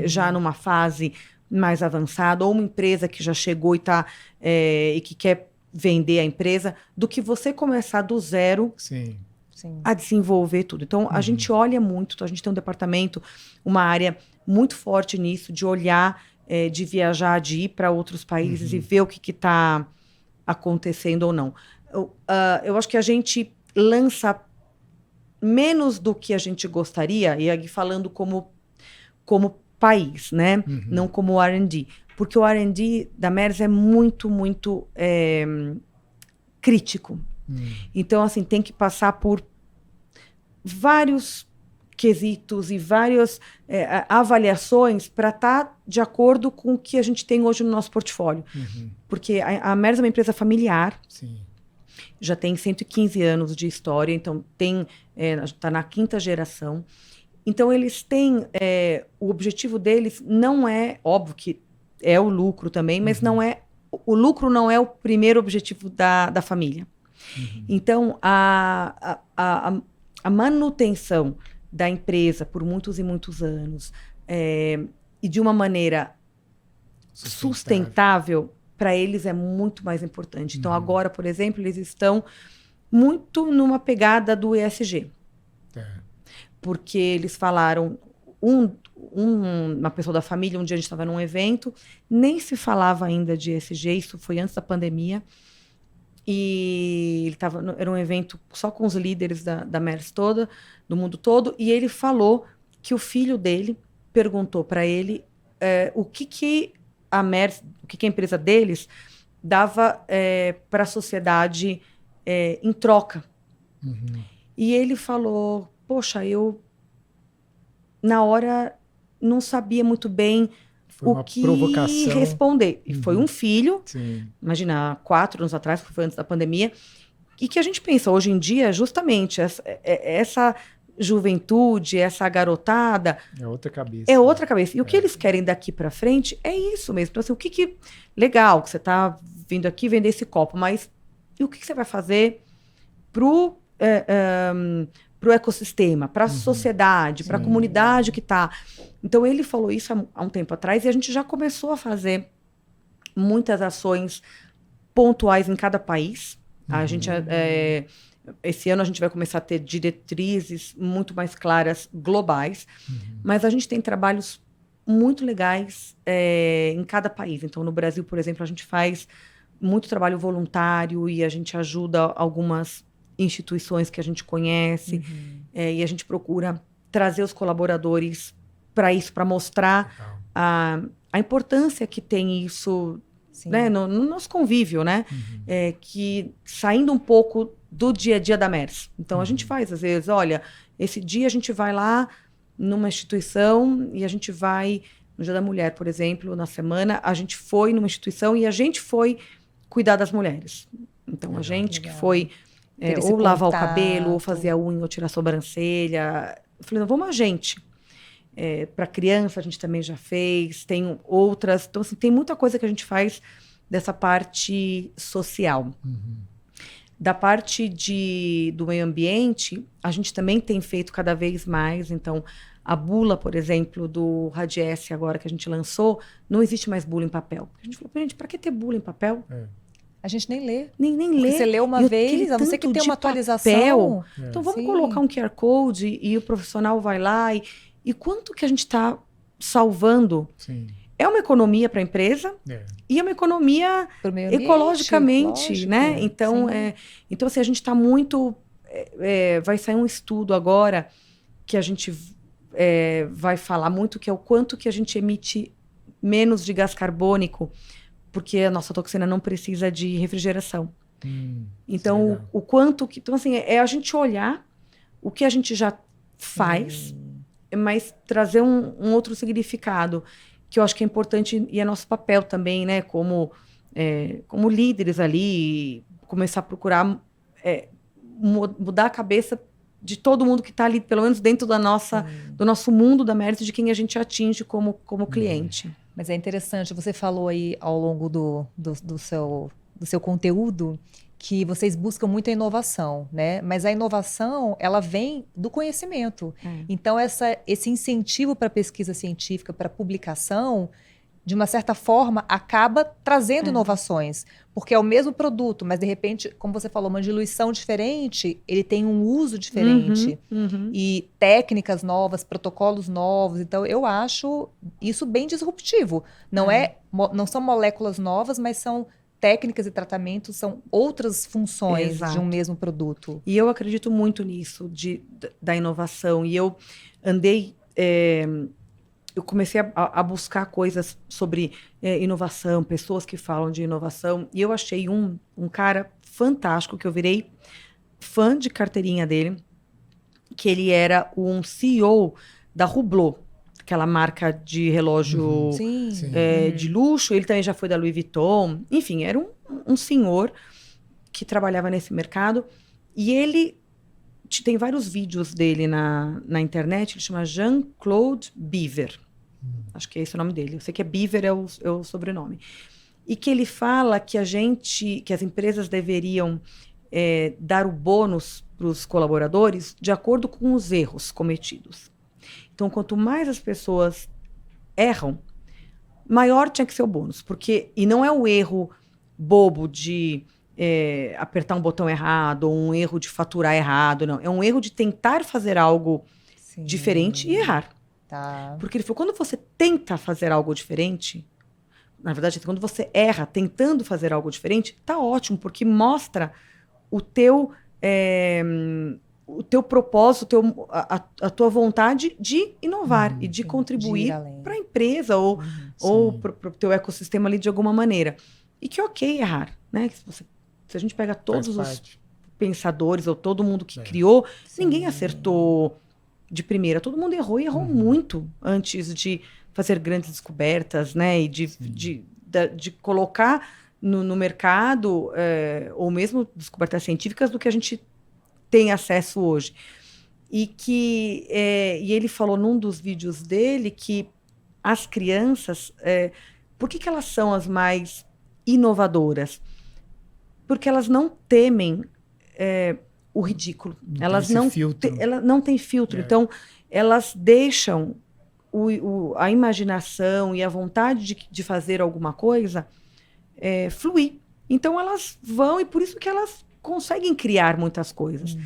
já numa fase mais avançada, ou uma empresa que já chegou e que quer vender a empresa, do que você começar do zero a desenvolver tudo. Então, a gente olha muito, a gente tem um departamento, uma área muito forte nisso, de olhar, de viajar, de ir para outros países e ver o que está acontecendo ou não. Eu acho que a gente lança menos do que a gente gostaria, e aqui falando como país, né? Não como R&D. Porque o R&D da MERS é muito, muito crítico. Então, assim, tem que passar por vários quesitos e várias avaliações para estar de acordo com o que a gente tem hoje no nosso portfólio. Porque a MERS é uma empresa familiar. Já tem 115 anos de história, então está na 5ª geração. Então, eles têm... o objetivo deles não é... Óbvio que é o lucro também, mas não é... O lucro não é o primeiro objetivo da família. Então, a manutenção da empresa por muitos e muitos anos e de uma maneira sustentável, para eles é muito mais importante. Então, agora, por exemplo, eles estão muito numa pegada do ESG. Porque eles falaram... uma pessoa da família, um dia a gente estava num evento, nem se falava ainda de ESG, isso foi antes da pandemia, e era um evento só com os líderes da MERS toda, do mundo todo, e ele falou que o filho dele perguntou para ele o que a MERS, o que a empresa deles dava para a sociedade em troca. E ele falou, poxa, eu na hora não sabia muito bem o que responder. E foi um filho, imagina, 4 anos atrás, que foi antes da pandemia, e que a gente pensa, hoje em dia, justamente, essa juventude, essa garotada... É outra cabeça. É outra cabeça. E o que eles querem daqui para frente é isso mesmo. Então, assim, o que... Legal que você está vindo aqui vender esse copo, mas e o que você vai fazer pro ecossistema, para a sociedade, para a comunidade que está... Então, ele falou isso há um tempo atrás e a gente já começou a fazer muitas ações pontuais em cada país. A gente... Esse ano a gente vai começar a ter diretrizes muito mais claras, globais, mas a gente tem trabalhos muito legais em cada país. Então, no Brasil, por exemplo, a gente faz muito trabalho voluntário e a gente ajuda algumas instituições que a gente conhece e a gente procura trazer os colaboradores para isso, para mostrar a importância que tem isso, né, no nosso convívio, né? Que saindo um pouco do dia a dia da MERS. Então, a gente faz, às vezes, olha, esse dia a gente vai lá numa instituição e a gente vai, no Dia da Mulher, por exemplo, na semana, a gente foi numa instituição e a gente foi cuidar das mulheres. Então, a gente que foi ou lavar o cabelo, ou fazer a unha, ou tirar a sobrancelha. Eu falei, não, vamos a gente. Para criança, a gente também já fez, tem outras. Então, assim, tem muita coisa que a gente faz dessa parte social. Da parte do meio ambiente, a gente também tem feito cada vez mais. Então, a bula, por exemplo, do Radiesse agora que a gente lançou, não existe mais bula em papel. A gente falou, gente, para que ter bula em papel? A gente nem lê. Nem lê. Porque você lê uma vez, a não ser que tenha uma atualização. Então, vamos colocar um QR Code e o profissional vai lá. E quanto que a gente está salvando? É uma economia para a empresa e é uma economia ecologicamente, né? Então, então assim, a gente está muito... vai sair um estudo agora que a gente vai falar muito, que é o quanto que a gente emite menos de gás carbônico, porque a nossa toxina não precisa de refrigeração. Então, o quanto que... Então, assim, a gente olhar o que a gente já faz, mas trazer um outro significado, que eu acho que é importante e é nosso papel também, né? Como líderes ali, começar a procurar mudar a cabeça de todo mundo que está ali, pelo menos dentro do nosso mundo da MERS, de quem a gente atinge como cliente. Mas é interessante, você falou aí ao longo do seu conteúdo que vocês buscam muito a inovação, né? Mas a inovação, ela vem do conhecimento. Então, esse incentivo para pesquisa científica, para publicação, de uma certa forma, acaba trazendo inovações. Porque é o mesmo produto, mas, de repente, como você falou, uma diluição diferente, ele tem um uso diferente. E técnicas novas, protocolos novos. Então, eu acho isso bem disruptivo. Não são moléculas novas, mas são técnicas e tratamentos, são outras funções de um mesmo produto. E eu acredito muito nisso, da inovação. E eu andei... eu comecei a buscar coisas sobre inovação, pessoas que falam de inovação, e eu achei um cara fantástico, que eu virei fã de carteirinha dele, que ele era um CEO da Hublot, aquela marca de relógio de luxo. Ele também já foi da Louis Vuitton. Enfim, era um senhor que trabalhava nesse mercado, e ele... Tem vários vídeos dele na internet. Ele chama Jean-Claude Biver. Acho que é esse o nome dele. Eu sei que Biver é o sobrenome. E que ele fala que as empresas deveriam dar o bônus para os colaboradores de acordo com os erros cometidos. Então, quanto mais as pessoas erram, maior tinha que ser o bônus. E não é o erro bobo de... apertar um botão errado, ou um erro de faturar errado, não. É um erro de tentar fazer algo diferente e errar. Porque ele falou, quando você tenta fazer algo diferente, na verdade, quando você erra tentando fazer algo diferente, tá ótimo, porque mostra o teu propósito, a tua vontade de inovar e de contribuir para a empresa ou para o teu ecossistema ali de alguma maneira. E que ok errar, né? Que se a gente pega todos os parte. pensadores ou todo mundo que criou, Sim. ninguém acertou de primeira. Todo mundo errou e errou muito antes de fazer grandes descobertas, né? E de colocar no mercado, ou mesmo descobertas científicas, do que a gente tem acesso hoje. E ele falou num dos vídeos dele que as crianças, por que elas são as mais inovadoras? Porque elas não temem o ridículo. Elas tem esse filtro. Ela não tem filtro. Então, elas deixam a imaginação e a vontade de fazer alguma coisa fluir. Então, elas vão, e por isso que elas conseguem criar muitas coisas.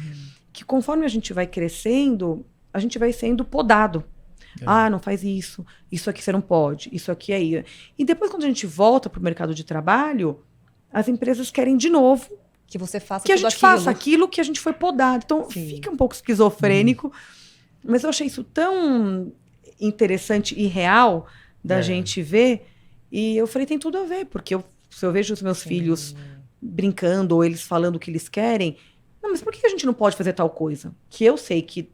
Que conforme a gente vai crescendo, a gente vai sendo podado. Ah, não faz isso. Isso aqui você não pode. Isso aqui é isso. E depois, quando a gente volta para o mercado de trabalho, as empresas querem de novo Que você faça que a tudo gente faça aquilo que a gente foi podado. Então, Sim. fica um pouco esquizofrênico. Mas eu achei isso tão interessante e real da gente ver. E eu falei, tem tudo a ver. Porque se eu vejo os meus filhos brincando ou eles falando o que eles querem... Não, mas por que a gente não pode fazer tal coisa? Que eu sei que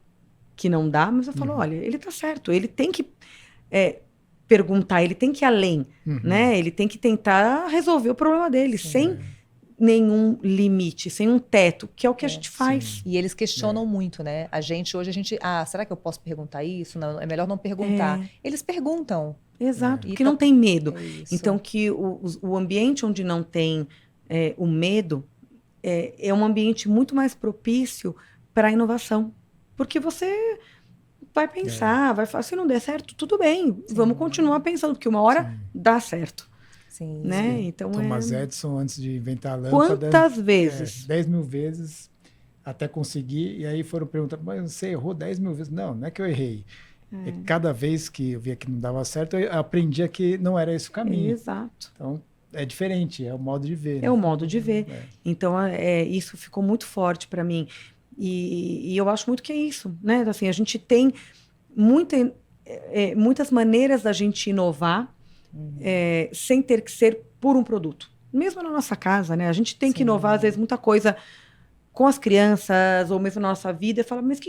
não dá, mas eu falo, olha, ele tá certo. Ele tem que perguntar, ele tem que ir além, né? Ele tem que tentar resolver o problema dele, sem nenhum limite, sem um teto, que é o que a gente faz. E eles questionam muito, né? Hoje, será que eu posso perguntar isso? Não, é melhor não perguntar. Eles perguntam. Exato, E porque não tem medo. É isso. Então, que o ambiente onde não tem o medo é um ambiente muito mais propício para a inovação. Porque você vai pensar, vai falar, se não der certo, tudo bem, vamos continuar pensando, porque uma hora dá certo. Sim. Né? Então, Thomas Edison, antes de inventar a lâmpada... Quantas vezes? 10 mil vezes até conseguir. E aí foram perguntar, mas você errou 10 mil vezes? Não é que eu errei. Cada vez que eu via que não dava certo, eu aprendia que não era esse o caminho. Exato. Então, é diferente, é o modo de ver. É o modo de ver. Então, isso ficou muito forte para mim. E eu acho muito que é isso, né? Assim, a gente tem muitas maneiras da gente inovar sem ter que ser por um produto. Mesmo na nossa casa, né? A gente tem que inovar, às vezes, muita coisa com as crianças, ou mesmo na nossa vida, e fala, mas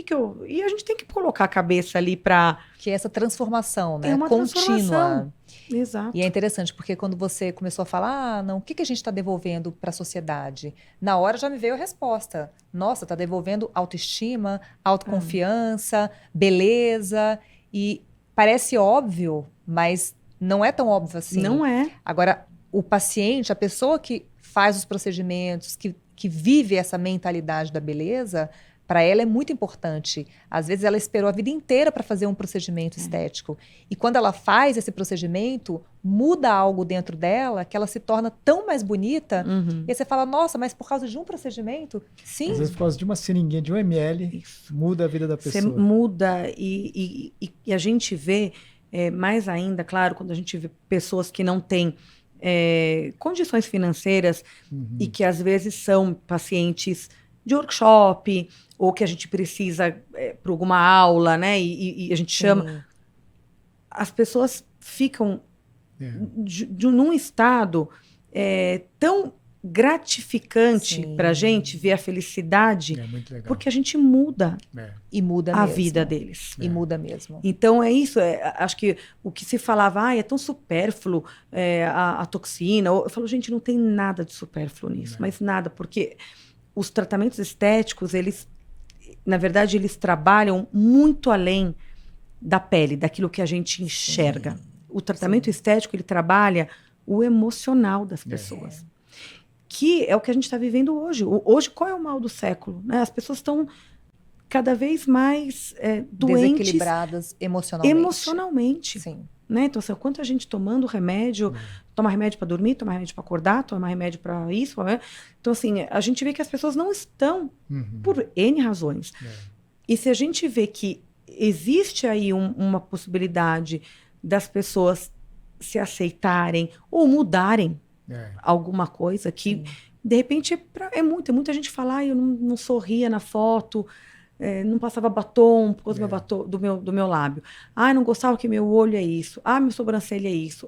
E a gente tem que colocar a cabeça ali para... Que é essa transformação, né? É uma contínua. Transformação. Exato. E é interessante, porque quando você começou a falar, não, o que a gente está devolvendo para a sociedade? Na hora já me veio a resposta. Nossa, está devolvendo autoestima, autoconfiança, beleza. E parece óbvio, mas não é tão óbvio assim. Não é. Agora, o paciente, a pessoa que faz os procedimentos, que vive essa mentalidade da beleza, para ela é muito importante. Às vezes ela esperou a vida inteira para fazer um procedimento estético. E quando ela faz esse procedimento, muda algo dentro dela que ela se torna tão mais bonita. E aí você fala, nossa, mas por causa de um procedimento? Sim. Às vezes por causa de uma seringuinha de 1 ml, muda a vida da pessoa. Você muda e a gente vê, mais ainda, claro, quando a gente vê pessoas que não têm condições financeiras e que às vezes são pacientes de workshop, ou que a gente precisa para alguma aula, né? E a gente chama. As pessoas ficam num estado tão gratificante para a gente ver a felicidade, muito legal. porque a gente muda e muda a mesmo. vida deles. E muda mesmo. Então é isso. Acho que o que se falava, é tão supérfluo a toxina. Eu falo, gente, não tem nada de supérfluo nisso, mas nada, porque os tratamentos estéticos, eles, na verdade, eles trabalham muito além da pele, daquilo que a gente enxerga. O tratamento estético, ele trabalha o emocional das pessoas. Que é o que a gente está vivendo hoje. Hoje, qual é o mal do século? Né? As pessoas estão cada vez mais doentes. Desequilibradas emocionalmente. Emocionalmente. Sim. Né? Então, assim, o quanto a gente tomando remédio, toma remédio para dormir, toma remédio para acordar, toma remédio para isso. Então, assim, a gente vê que as pessoas não estão por N razões. E se a gente vê que existe aí uma possibilidade das pessoas se aceitarem ou mudarem alguma coisa que, de repente, muita gente fala, eu não sorria na foto, não passava batom por causa do meu lábio. Não gostava que meu olho é isso. Minha sobrancelha é isso.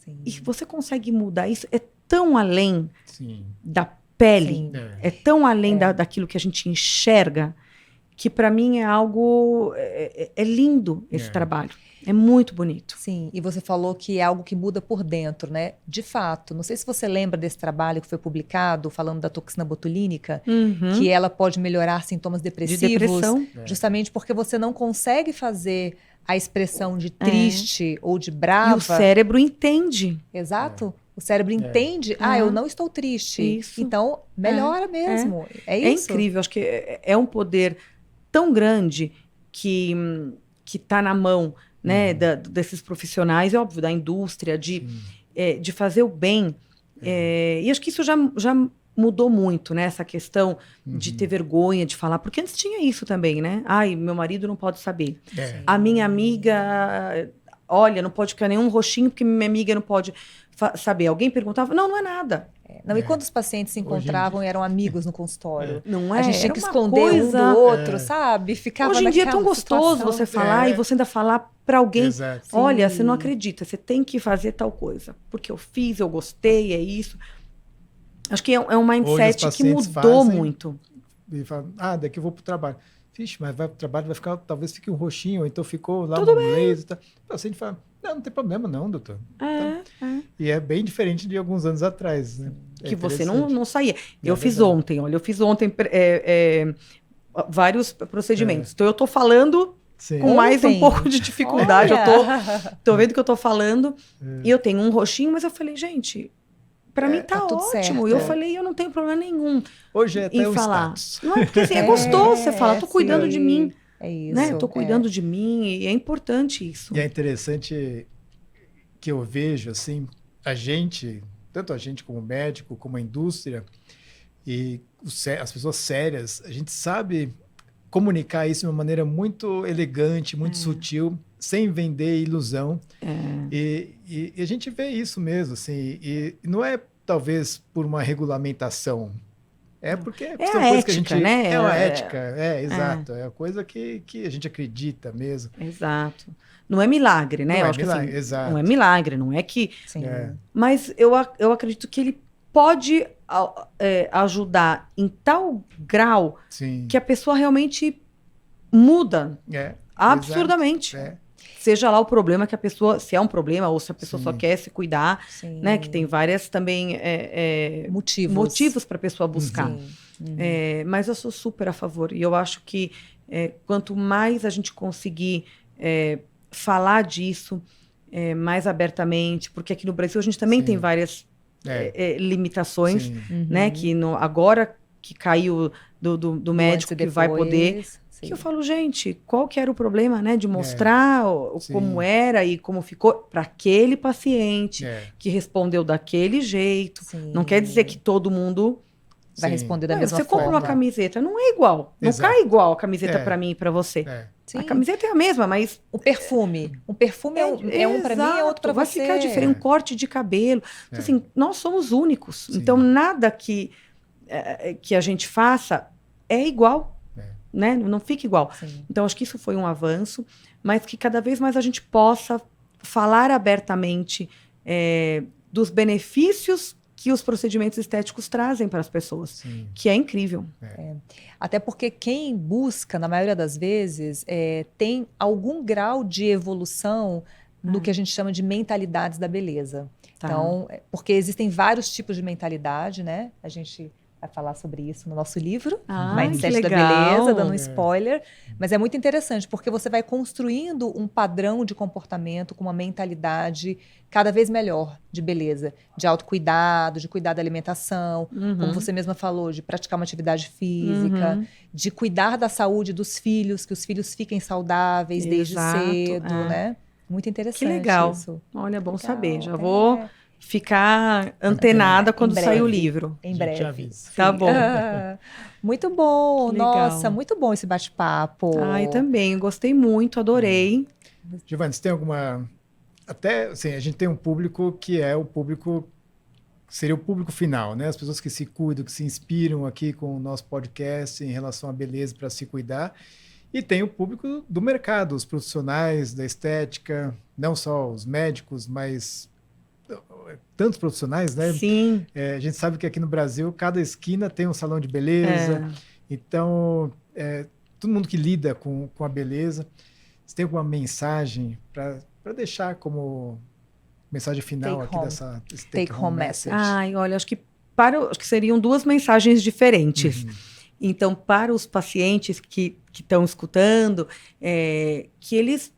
Sim. E você consegue mudar isso, é tão além Sim. da pele, Sim. é tão além daquilo que a gente enxerga, que para mim é algo, é lindo esse trabalho, é muito bonito. Sim, e você falou que é algo que muda por dentro, né? De fato, não sei se você lembra desse trabalho que foi publicado, falando da toxina botulínica, que ela pode melhorar sintomas De depressivos, depressão. justamente porque você não consegue fazer a expressão de triste ou de brava. E o cérebro entende. Exato. O cérebro entende, eu não estou triste. Isso. Então, melhora mesmo. É É isso. incrível, acho que é um poder tão grande que está na mão, né, desses profissionais, é óbvio, da indústria, de fazer o bem. E acho que isso já mudou muito, né? Essa questão de ter vergonha de falar, porque antes tinha isso também, né? Ai, meu marido não pode saber. A minha amiga, olha, não pode ficar nenhum roxinho, porque minha amiga não pode saber. Alguém perguntava, não é nada. Não, e quando os pacientes se encontravam e eram amigos no consultório? Não é? A gente tinha Era que uma esconder coisa... um do outro, sabe? Ficava Hoje em dia é tão naquela gostoso situação. você falar e você ainda falar para alguém, Exato. olha, Sim. você não acredita, você tem que fazer tal coisa, porque eu fiz, eu gostei, é isso. Acho que é um mindset que mudou muito. E fala, daqui eu vou pro trabalho. Vixe, mas vai pro trabalho, vai ficar, talvez fique um roxinho, ou então ficou lá Tudo um laser. Tá. O paciente fala, não tem problema não, doutor. E é bem diferente de alguns anos atrás, né? Que você interessante. não saía. Eu fiz verdade. ontem, olha, vários procedimentos. Então eu tô falando Sim. com mais um Ontem? pouco de dificuldade. Olha. Eu tô vendo que eu tô falando e eu tenho um roxinho, mas eu falei, gente, para mim tá tudo ótimo. certo. E eu falei, eu não tenho problema nenhum Hoje é até em um falar. status. Não é porque assim, é gostoso você falar, tô cuidando de mim. É isso. Né? Eu tô cuidando de mim e é importante isso. E é interessante que eu vejo, assim, tanto a gente como médico, como a indústria, e as pessoas sérias, a gente sabe comunicar isso de uma maneira muito elegante, muito sutil, sem vender ilusão. E a gente vê isso mesmo, assim, e não é talvez por uma regulamentação, é porque É são a coisas ética, que a gente... né? É uma ética, exato. É a coisa que a gente acredita mesmo. Exato. Não é milagre, né? Não eu é acho milagre, que assim, exato. não é milagre, não é que... Sim. Mas eu acredito que ele pode ajudar em tal grau Sim. que a pessoa realmente muda absurdamente. Exato. Seja lá o problema que a pessoa, se é um problema ou se a pessoa só Sim. quer se cuidar, Sim. né? Que tem várias também motivos para a pessoa buscar. Sim. Mas eu sou super a favor. E eu acho que quanto mais a gente conseguir falar disso mais abertamente, porque aqui no Brasil a gente também Sim. tem várias limitações, Sim. né? Que agora que caiu do médico que vai poder... Que eu falo, gente, qual que era o problema, né? De mostrar como era e como ficou para aquele paciente que respondeu daquele jeito. Sim. Não quer dizer que todo mundo vai responder da mesma você forma. compra uma camiseta, não é igual. Não Exato. cai igual a camiseta para mim e para você. Sim. A camiseta é a mesma, mas... Um perfume é um para mim e outro para você. Vai ficar diferente, um corte de cabelo. Então, assim, nós somos únicos. Sim. Então, nada que a gente faça é igual. Né? Não fica igual. Sim. Então, acho que isso foi um avanço, mas que cada vez mais a gente possa falar abertamente dos benefícios que os procedimentos estéticos trazem para as pessoas, Sim. que é incrível. Até porque quem busca, na maioria das vezes, tem algum grau de evolução no que a gente chama de mentalidades da beleza. Tá. Então, porque existem vários tipos de mentalidade, né? A gente vai falar sobre isso no nosso livro, Mindset da Beleza, dando um spoiler. Mas é muito interessante, porque você vai construindo um padrão de comportamento com uma mentalidade cada vez melhor de beleza, de autocuidado, de cuidar da alimentação, como você mesma falou, de praticar uma atividade física, de cuidar da saúde dos filhos, que os filhos fiquem saudáveis desde cedo, né? Muito interessante. Que legal. Isso. Olha, bom saber. Já vou ficar antenada quando sair o livro. Em breve. Tá bom. Muito bom. Legal. Nossa, muito bom esse bate-papo. Eu também. Gostei muito, adorei. Giovana, você tem alguma... Até, assim, a gente tem um público que é o público... Seria o público final, né? As pessoas que se cuidam, que se inspiram aqui com o nosso podcast em relação à beleza para se cuidar. E tem o público do mercado, os profissionais da estética, não só os médicos, mas tantos profissionais, né? Sim. A gente sabe que aqui no Brasil, cada esquina tem um salão de beleza. Então, todo mundo que lida com a beleza, você tem alguma mensagem para deixar como mensagem final Take aqui home. dessa Take home message. Ai, olha, acho que seriam duas mensagens diferentes. Então, para os pacientes que estão escutando, que eles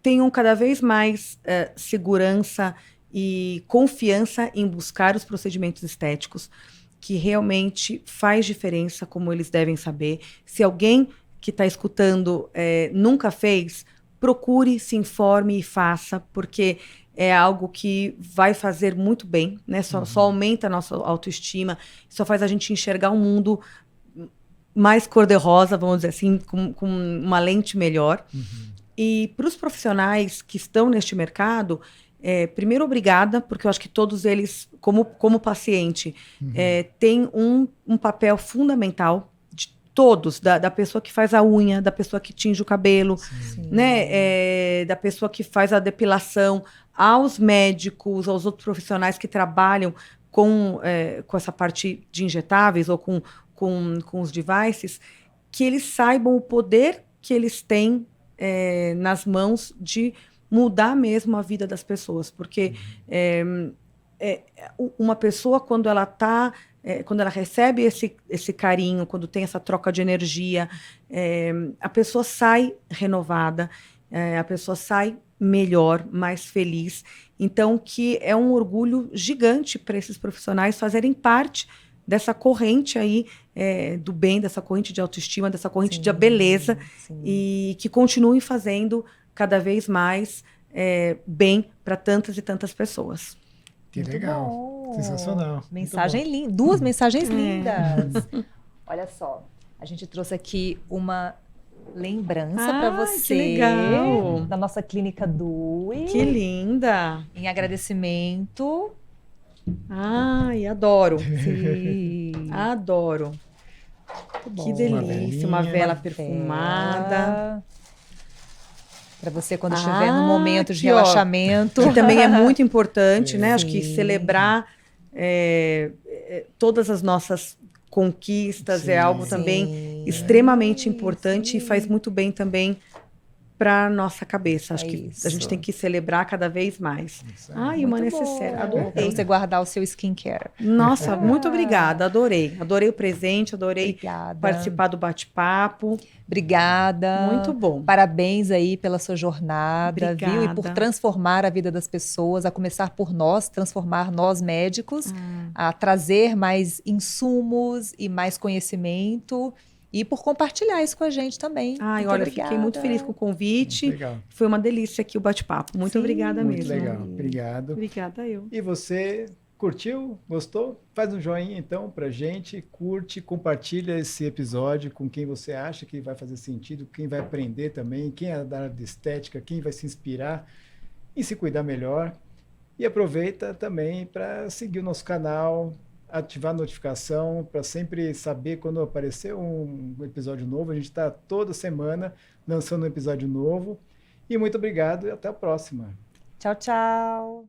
tenham cada vez mais segurança e confiança em buscar os procedimentos estéticos, que realmente faz diferença, como eles devem saber. Se alguém que está escutando nunca fez, procure, se informe e faça, porque é algo que vai fazer muito bem, né? Só aumenta a nossa autoestima, só faz a gente enxergar um mundo mais cor-de-rosa, vamos dizer assim, com uma lente melhor. E para os profissionais que estão neste mercado, primeiro, obrigada, porque eu acho que todos eles, como paciente, têm um papel fundamental, de todos, da pessoa que faz a unha, da pessoa que tinge o cabelo, né, da pessoa que faz a depilação, aos médicos, aos outros profissionais que trabalham com essa parte de injetáveis ou com os devices, que eles saibam o poder que eles têm nas mãos de mudar mesmo a vida das pessoas, porque uma pessoa, quando ela recebe esse carinho, quando tem essa troca de energia, a pessoa sai renovada, a pessoa sai melhor, mais feliz. Então, que é um orgulho gigante para esses profissionais fazerem parte dessa corrente aí do bem, dessa corrente de autoestima, dessa corrente de beleza, e que continuem fazendo cada vez mais bem para tantas e tantas pessoas. Que Muito legal. bom. Sensacional. Mensagem linda. Duas mensagens lindas. Olha só, a gente trouxe aqui uma lembrança para você. Que legal. Da nossa clínica DUI. Que linda. Em agradecimento. Ai, adoro. Sim. Adoro. Que delícia, uma vela perfumada. Para você quando estiver num momento de aqui, relaxamento. Que também é muito importante, né? Sim. Acho que celebrar todas as nossas conquistas é algo também extremamente importante e faz muito bem também para a nossa cabeça. Acho que a gente tem que celebrar cada vez mais. Ai, uma necessaire. Adorei. Para você guardar o seu skincare. Nossa, muito obrigada. Adorei. Adorei o presente, adorei participar do bate-papo. Obrigada. Muito bom. Parabéns aí pela sua jornada, Obrigada. viu? E por transformar a vida das pessoas, a começar por nós, transformar nós médicos, a trazer mais insumos e mais conhecimento. E por compartilhar isso com a gente também. Ai, muito olha, obrigada. fiquei muito feliz com o convite. Muito legal. Foi uma delícia aqui o bate-papo. Muito obrigada Muito mesmo. legal. Obrigado. Obrigada eu. E você curtiu? Gostou? Faz um joinha então pra gente, curte, compartilha esse episódio com quem você acha que vai fazer sentido, quem vai aprender também, quem é da área de estética, quem vai se inspirar em se cuidar melhor. E aproveita também para seguir o nosso canal, ativar a notificação para sempre saber quando aparecer um episódio novo. A gente está toda semana lançando um episódio novo. E muito obrigado e até a próxima. Tchau, tchau.